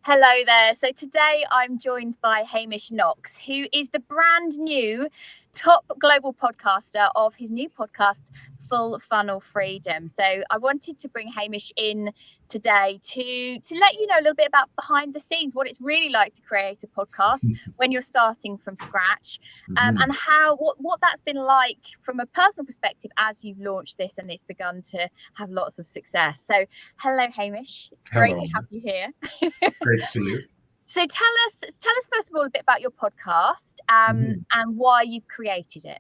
Hello there. So today I'm joined by Hamish Knox, who is the brand new top global podcaster of his new podcast, Full Funnel Freedom. So I wanted to bring Hamish in today to let you know a little bit about behind the scenes, what it's really like to create a podcast when you're starting from scratch, and how what that's been like from a personal perspective as you've launched this and it's begun to have lots of success. So hello, Hamish. It's great to have you here. Great to see you. So tell us first of all a bit about your podcast and why you've created it.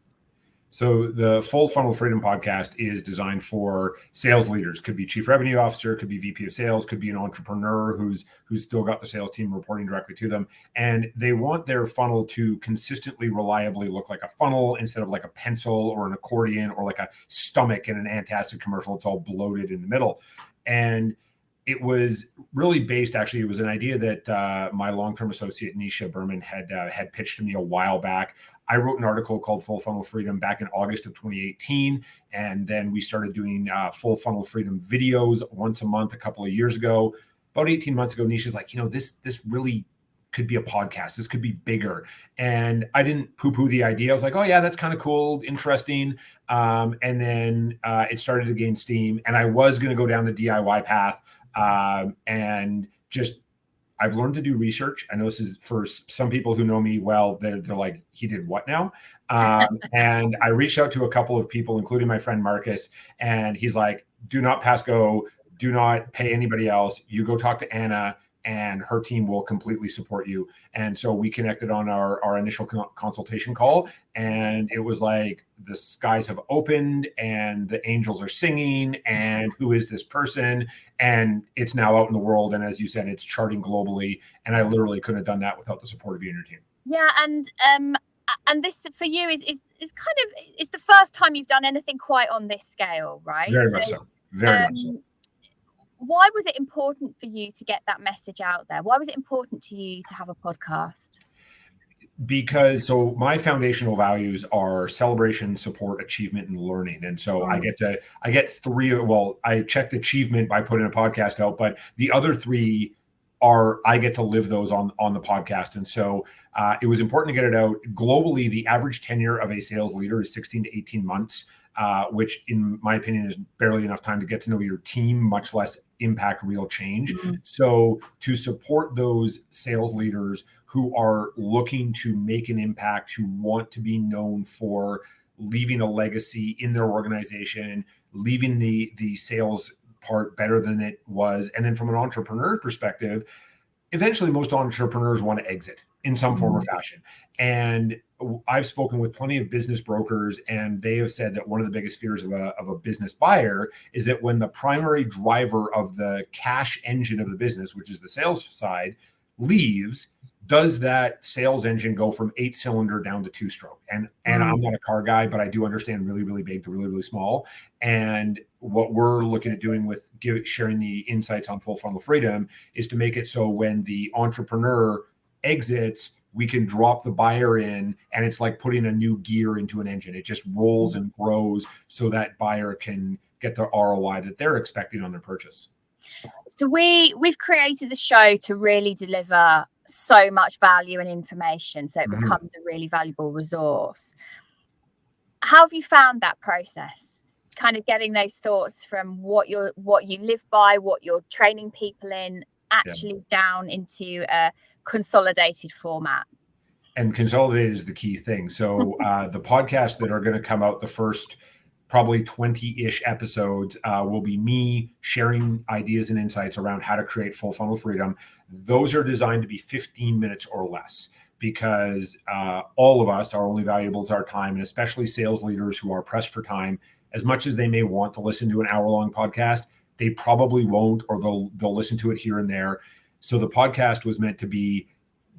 So the Full Funnel Freedom podcast is designed for sales leaders. Could be chief revenue officer, could be VP of sales, could be an entrepreneur who's still got the sales team reporting directly to them. And they want their funnel to consistently, reliably look like a funnel instead of like a pencil or an accordion or like a stomach in an antacid commercial. It's all bloated in the middle. And it was really based, actually, it was an idea that my long-term associate, Nisha Berman, had pitched to me a while back. I wrote an article called Full Funnel Freedom back in August of 2018. And then we started doing Full Funnel Freedom videos once a month a couple of years ago. About 18 months ago, Nisha's like, this really could be a podcast. This could be bigger. And I didn't poo-poo the idea. I was like, oh yeah, that's kind of cool, interesting. And then it started to gain steam. And I was going to go down the DIY path. And just, I've learned to do research. I know this is for some people who know me well, they're like, he did what now? And I reached out to a couple of people, including my friend Marcus, and he's like, do not pass go, do not pay anybody else. You go talk to Anna and her team will completely support you. And so we connected on our initial consultation call, and it was like the skies have opened and the angels are singing and who is this person? And it's now out in the world. And as you said, it's charting globally. And I literally couldn't have done that without the support of you and your team. Yeah. And this for you is kind of, it's the first time you've done anything quite on this scale, right? Very much so. Very much so. Why was it important for you to get that message out there? Why was it important to you to have a podcast? Because so my foundational values are celebration, support, achievement, and learning. And so I get three. Well, I checked achievement by putting a podcast out, but the other three are, I get to live those on the podcast. And so it was important to get it out. Globally, the average tenure of a sales leader is 16 to 18 months, which in my opinion is barely enough time to get to know your team, much less impact real change. So to support those sales leaders who are looking to make an impact, who want to be known for leaving a legacy in their organization, leaving the sales part better than it was. And then from an entrepreneur perspective, eventually most entrepreneurs want to exit in some form or fashion. And I've spoken with plenty of business brokers, and they have said that one of the biggest fears of a business buyer is that when the primary driver of the cash engine of the business, which is the sales side, leaves, does that sales engine go from 8-cylinder down to 2-stroke? And I'm not a car guy, but I do understand really, really big to really, really small. And what we're looking at doing with sharing the insights on Full Funnel Freedom is to make it so when the entrepreneur exits, we can drop the buyer in, and it's like putting a new gear into an engine. It just rolls and grows so that buyer can get the ROI that they're expecting on their purchase. So we've created the show to really deliver so much value and information, so it becomes a really valuable resource. How have you found that process? Kind of getting those thoughts from what you live by, what you're training people in, actually down into a consolidated format. And consolidated is the key thing. So the podcasts that are going to come out, the first probably 20-ish episodes will be me sharing ideas and insights around how to create full funnel freedom. Those are designed to be 15 minutes or less, because all of us are only valuable as our time, and especially sales leaders who are pressed for time. As much as they may want to listen to an hour-long podcast, they probably won't, or they'll listen to it here and there. So the podcast was meant to be,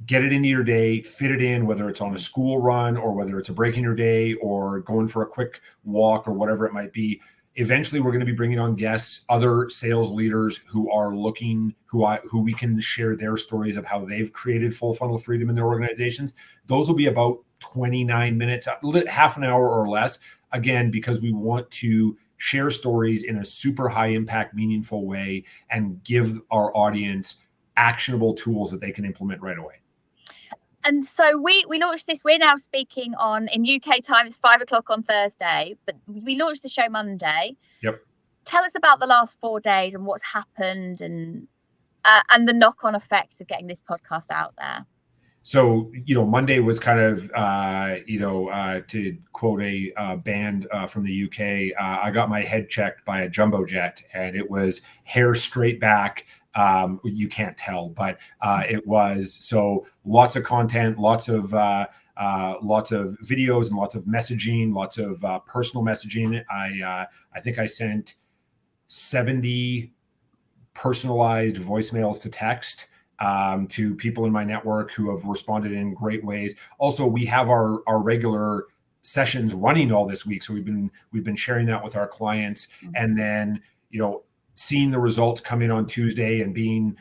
get it into your day, fit it in, whether it's on a school run or whether it's a break in your day or going for a quick walk or whatever it might be. Eventually, we're going to be bringing on guests, other sales leaders who are looking, who we can share their stories of how they've created full funnel freedom in their organizations. Those will be about 29 minutes, half an hour or less. Again, because we want to share stories in a super high impact, meaningful way and give our audience actionable tools that they can implement right away. And so we launched this. We're now speaking in UK time. It's 5:00 on Thursday, but we launched the show Monday. Yep. Tell us about the last 4 days and what's happened, and the knock-on effect of getting this podcast out there. So, Monday was kind of, to quote a band from the UK, I got my head checked by a jumbo jet, and it was hair straight back. You can't tell, but it was. So lots of content, lots of videos, and lots of messaging, lots of personal messaging. I think I sent 70 personalized voicemails to text to people in my network who have responded in great ways. Also, we have our regular sessions running all this week, so we've been sharing that with our clients, and then seeing the results come in on Tuesday and being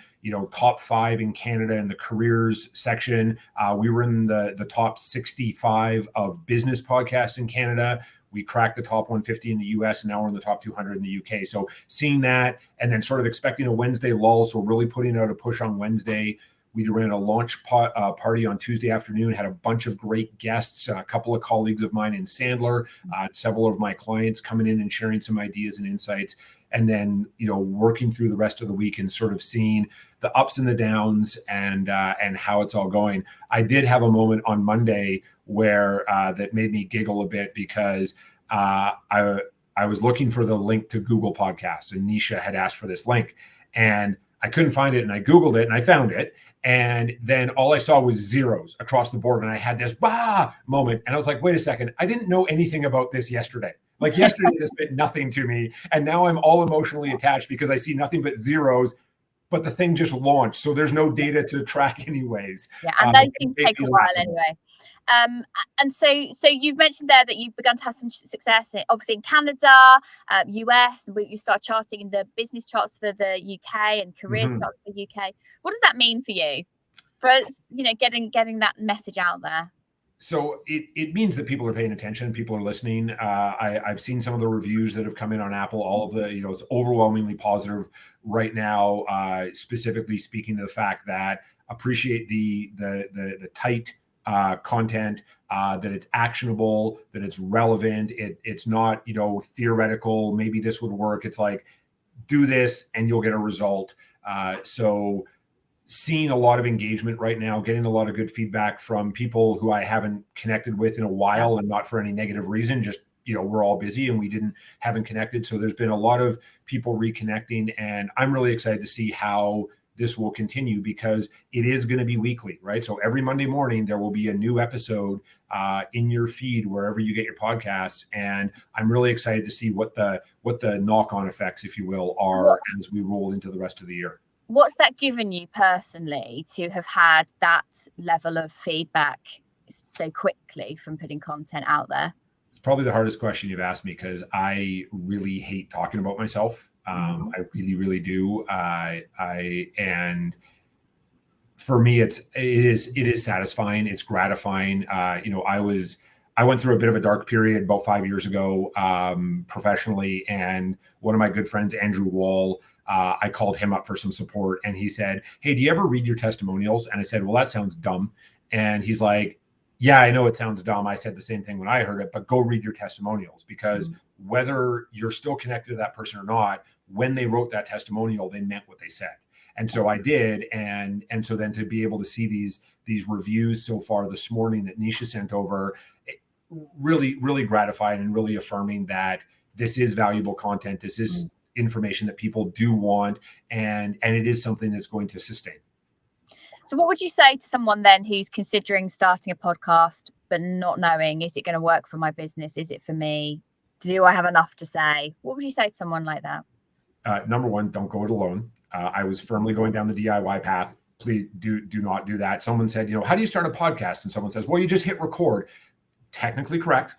top 5 in Canada in the careers section. We were in the top 65 of business podcasts in Canada. We cracked the top 150 in the US, and now we're in the top 200 in the UK. So seeing that, and then sort of expecting a Wednesday lull, so really putting out a push on Wednesday. We ran a launch party on Tuesday afternoon, had a bunch of great guests, a couple of colleagues of mine in Sandler, several of my clients coming in and sharing some ideas and insights. And then, working through the rest of the week and sort of seeing the ups and the downs and how it's all going. I did have a moment on Monday where that made me giggle a bit because I was looking for the link to Google Podcasts, and Nisha had asked for this link, and I couldn't find it, and I Googled it and I found it. And then all I saw was zeros across the board. And I had this moment. And I was like, wait a second, I didn't know anything about this yesterday. Like yesterday, this meant nothing to me. And now I'm all emotionally attached because I see nothing but zeros, but the thing just launched. So there's no data to track anyways. Yeah, and those things take a while anyway. And so you've mentioned there that you've begun to have some success, obviously in Canada, US, and you start charting in the business charts for the UK and careers charts for the UK. What does that mean for you? For getting that message out there? So it means that people are paying attention, people are listening. I've seen some of the reviews that have come in on Apple. All of the, it's overwhelmingly positive right now. Specifically speaking to the fact that appreciate the tight content, that it's actionable, that it's relevant. It's not theoretical. Maybe this would work. It's like, do this and you'll get a result. So seeing a lot of engagement right now, getting a lot of good feedback from people who I haven't connected with in a while, and not for any negative reason, just, we're all busy and we haven't connected. So there's been a lot of people reconnecting, and I'm really excited to see how this will continue because it is going to be weekly, right? So every Monday morning, there will be a new episode in your feed, wherever you get your podcasts. And I'm really excited to see what the knock-on effects, if you will, are as we roll into the rest of the year. What's that given you personally to have had that level of feedback so quickly from putting content out there? It's probably the hardest question you've asked me because I really hate talking about myself. I really, really do. And for me, it is satisfying. It's gratifying. I went through a bit of a dark period about 5 years ago, professionally. And one of my good friends, Andrew Wall, I called him up for some support, and he said, "Hey, do you ever read your testimonials?" And I said, "Well, that sounds dumb." And he's like, "Yeah, I know it sounds dumb. I said the same thing when I heard it, but go read your testimonials, because whether you're still connected to that person or not, when they wrote that testimonial, they meant what they said." And so I did. And so then to be able to see these reviews so far this morning that Nisha sent over, really, really gratifying and really affirming that this is valuable content. This is information that people do want, and it is something that's going to sustain. So what would you say to someone then who's considering starting a podcast but not knowing, is it going to work for my business? Is it for me? Do I have enough to say? What would you say to someone like that? Number one, don't go it alone. I was firmly going down the DIY path. Please do not do that. Someone said, how do you start a podcast? And someone says, well, you just hit record. Technically correct.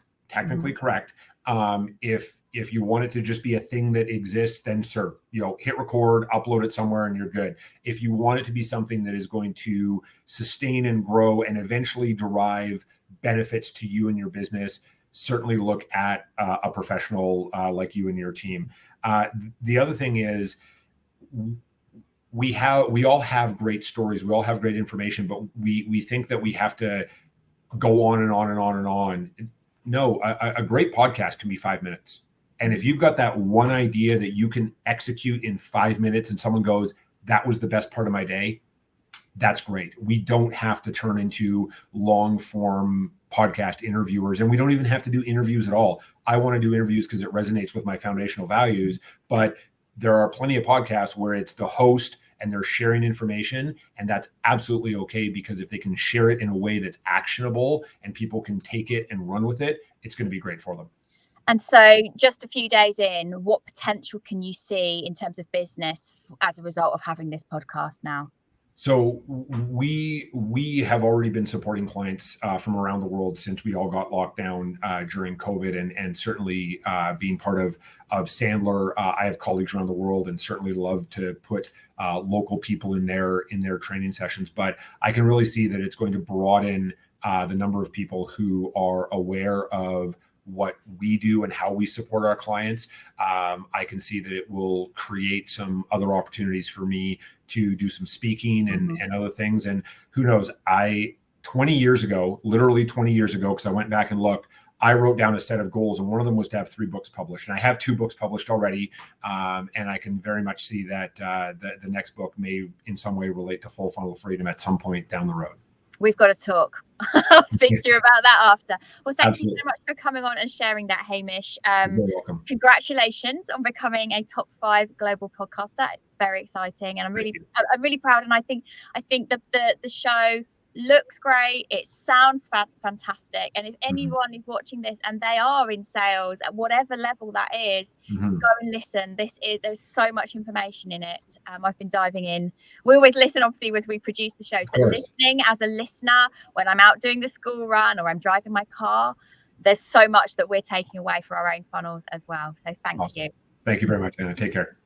If you want it to just be a thing that exists, then hit record, upload it somewhere, and you're good. If you want it to be something that is going to sustain and grow and eventually derive benefits to you and your business, certainly look at a professional like you and your team. The other thing is, we all have great stories. We all have great information, but we think that we have to go on and on and on and on. No, a great podcast can be 5 minutes. And if you've got that one idea that you can execute in 5 minutes and someone goes, that was the best part of my day, that's great. We don't have to turn into long form podcast interviewers, and we don't even have to do interviews at all. I want to do interviews because it resonates with my foundational values, but there are plenty of podcasts where it's the host and they're sharing information, and that's absolutely okay, because if they can share it in a way that's actionable and people can take it and run with it, it's going to be great for them. And so just a few days in, what potential can you see in terms of business as a result of having this podcast now? So we have already been supporting clients from around the world since we all got locked down during COVID, and certainly being part of Sandler. I have colleagues around the world, and certainly love to put local people in their training sessions. But I can really see that it's going to broaden the number of people who are aware of what we do and how we support our clients. I can see that it will create some other opportunities for me to do some speaking and other things. And who knows, 20 years ago, literally 20 years ago, because I went back and looked, I wrote down a set of goals, and one of them was to have 3 books published. And I have 2 books published already. And I can very much see that the next book may in some way relate to full funnel freedom at some point down the road. We've got to talk. I'll speak to you about that after. Well, thank you so much for coming on and sharing that, Hamish. You're welcome. Congratulations on becoming a top 5 global podcaster. It's very exciting, and I'm really proud. And I think the show looks great. It sounds fantastic. And if anyone is watching this and they are in sales at whatever level that is, go and listen. There's so much information in it. I've been diving in. We always listen, obviously, as we produce the shows, but listening as a listener when I'm out doing the school run or I'm driving my car, there's so much that we're taking away for our own funnels as well. So thank you. Thank you very much, Anna. Take care.